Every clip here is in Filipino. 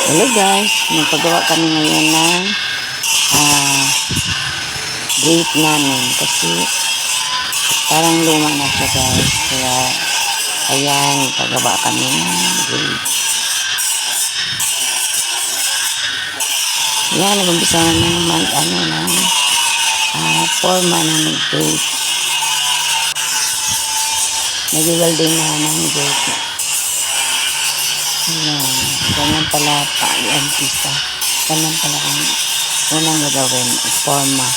Hello guys, magpagawa kami ngayon ng gate namin kasi parang luma na siya guys. Kaya ayan, pagawa kami ng gate. Ayan, nag-umpisa na ng forma ng gate. Nag-welding na ng gate. Ayan, ganyan pala pa-umpisa. Ganyan pala ang unang gagawin, forma.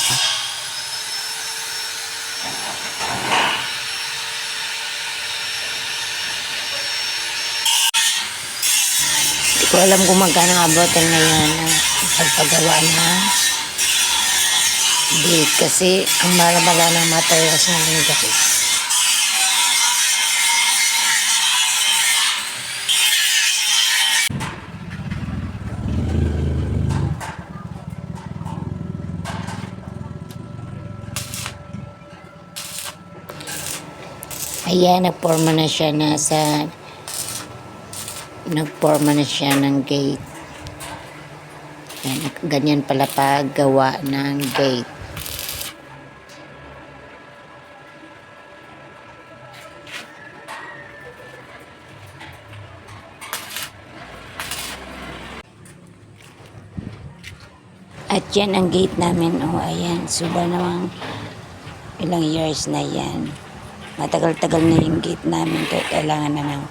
Hindi ko alam kung magkano abutin ngayon ang pagpagawa ng gate kasi ang mahal ng materials namin guys. Ayan, nagporma na siya nagporma na siya ng gate. Ayan, ganyan pala paggawa ng gate. At yan ang gate namin. Oh, ayan, suba namang ilang years na yan. Matagal-tagal na yung gate namin kaya kailangan na ng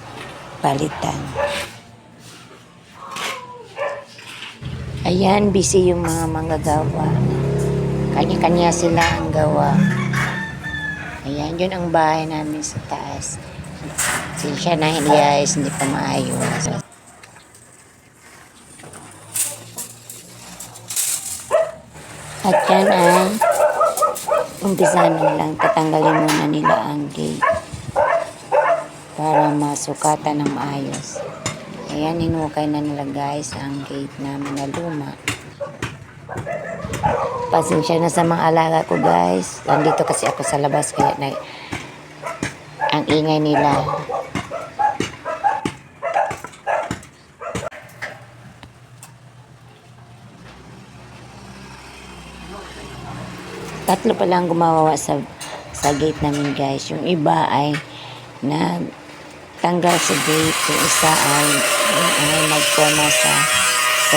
palitan. Ayan, busy yung mga manggagawa. Kanya-kanya sila ang gawa. Ayan, yun ang bahay namin sa taas. Sinsya na hiniyayos, hindi pa maayos. At yan ay umpisa na lang, tatanggalin muna nila ang gate para masukatan ng maayos. Ayan, hinukay na nila guys ang gate namin na luma. Pasensya na sa mga alaga ko guys. Nandito kasi ako sa labas kaya ang ingay nila. Tatlo pa lang gumawa sa gate namin guys. Yung iba ay nagtanggal sa gate. Yung isa ay nagforma sa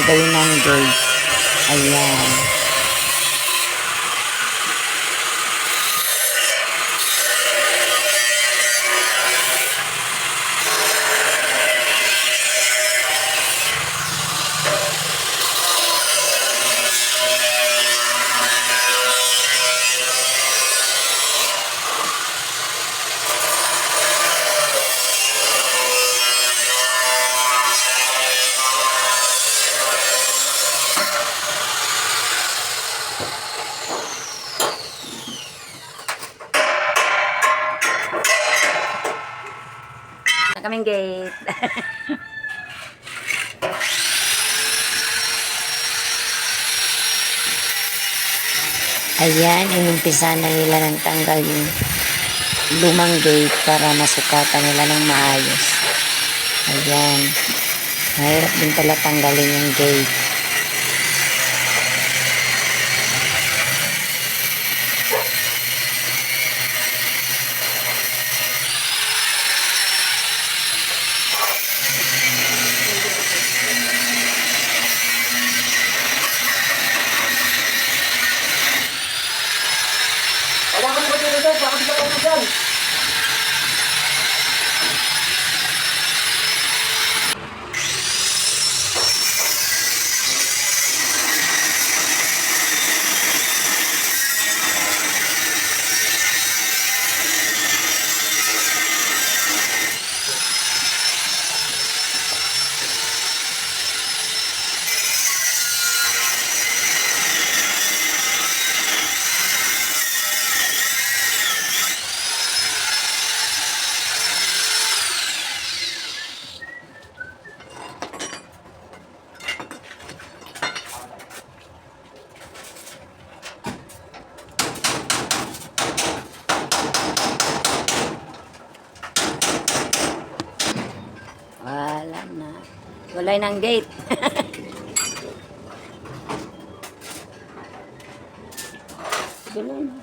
gawin ng gate. Ayan. Kaming gate. Ayan, inumpisa na nila ng tanggal yung lumang gate para masukatan nila ng maayos. Ayan. Mahirap din pala tanggalin yung gate. Ayan na. Walay ng gate. Tuloy na.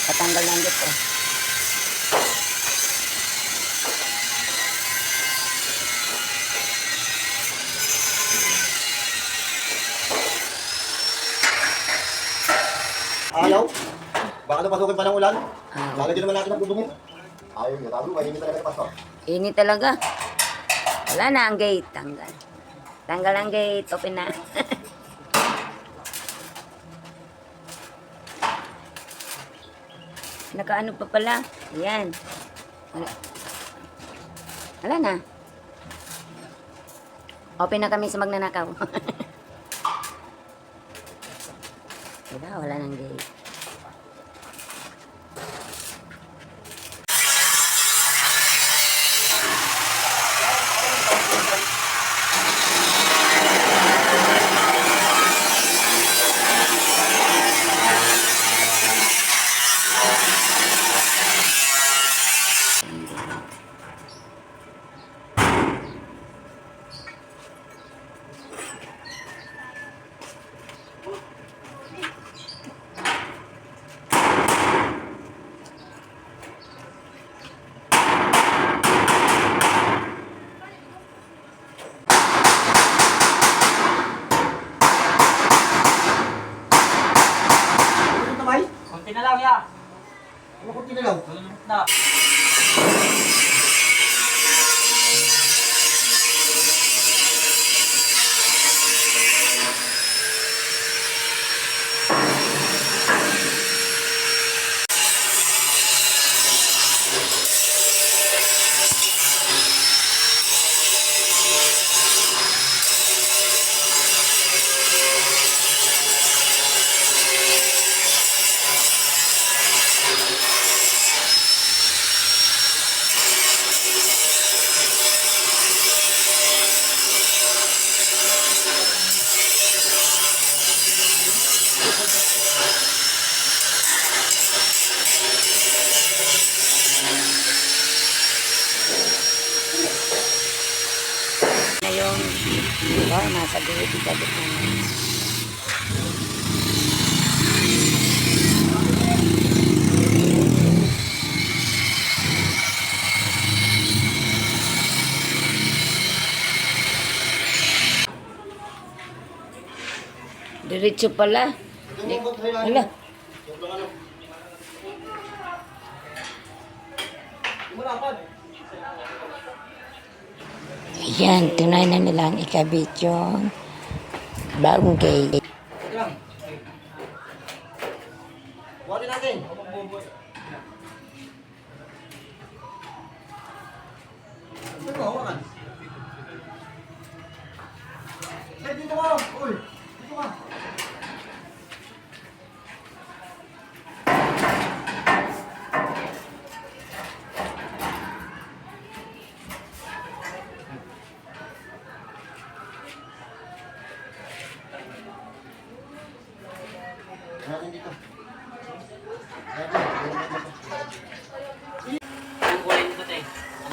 Patanggal ng gate eh. Ayaw. Baka napasukin pa ng ulan. Lalagyan naman natin ng bubungin. Ayaw niya. Tawag, mahingi talaga ng pastor. Init talaga. Wala na ang gate. Tanggal. Tanggal ang gate. Open na. Nakaano pa pala. Ayan. Wala na. Open na kami sa magnanakaw. Diba? Wala nang gate. Ano tamay? Konti na lang, ya. Ano kung tinalaw? Malulunod na. Na yung oh, nasa gate. Ikabit na na. Diretso pala. Wala. Ayan, tunay na nilang ikabit yung bagong gate. Buhatin natin. Ano ba? Hawakan. Hey, dito ka. Uy, dito ka.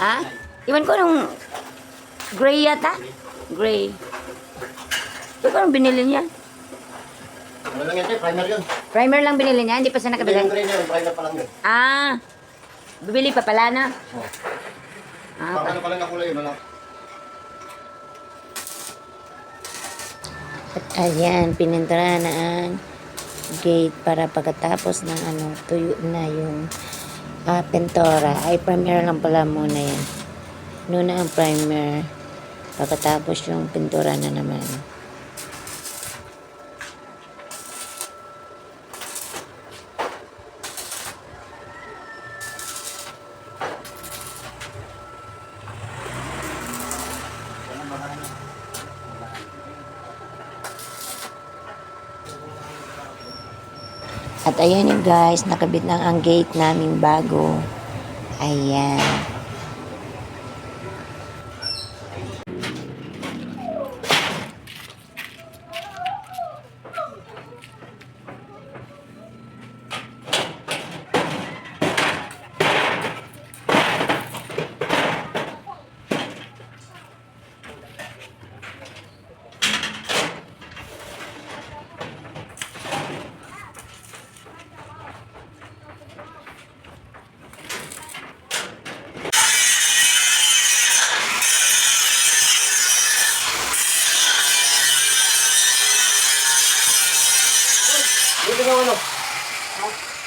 Ah? Iwan ko nung gray yata? Gray. Ito anong binili niya? Ano lang yan, te? Primer yun. Primer lang binili niya? Hindi pa siya Hindi yung nakabili? green yun, primer pa lang yun. Ah. Bibili pa pala na? Oh. Ah, Pang ano pa lang na kulay yun, ano? At ayan, pininturahan na ang gate para pagkatapos ng tuyo na yung pintura. Ay, primer lang pala muna yan. Muna ang primer. Pagkatapos yung pintura na naman. At ayan yung guys, nakabit na ang gate naming bago. Ayan. Dito na ano?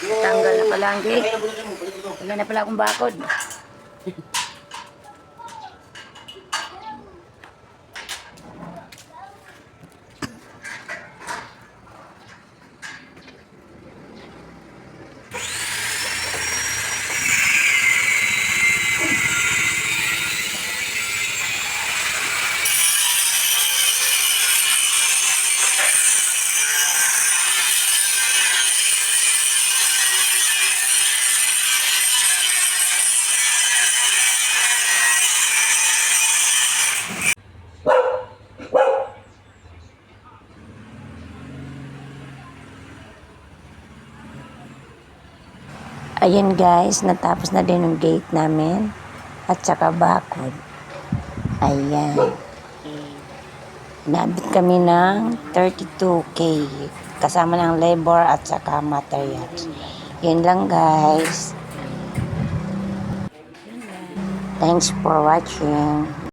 Tanggal na pala ang gate. Kaya bunutin mo, balik ito. Wala na pala akong bakod. Ayan guys, natapos na din yung gate namin. At saka bakod. Ayan. Nabit kami ng 32K. Kasama ng labor at saka materials. Yun lang guys. Thanks for watching.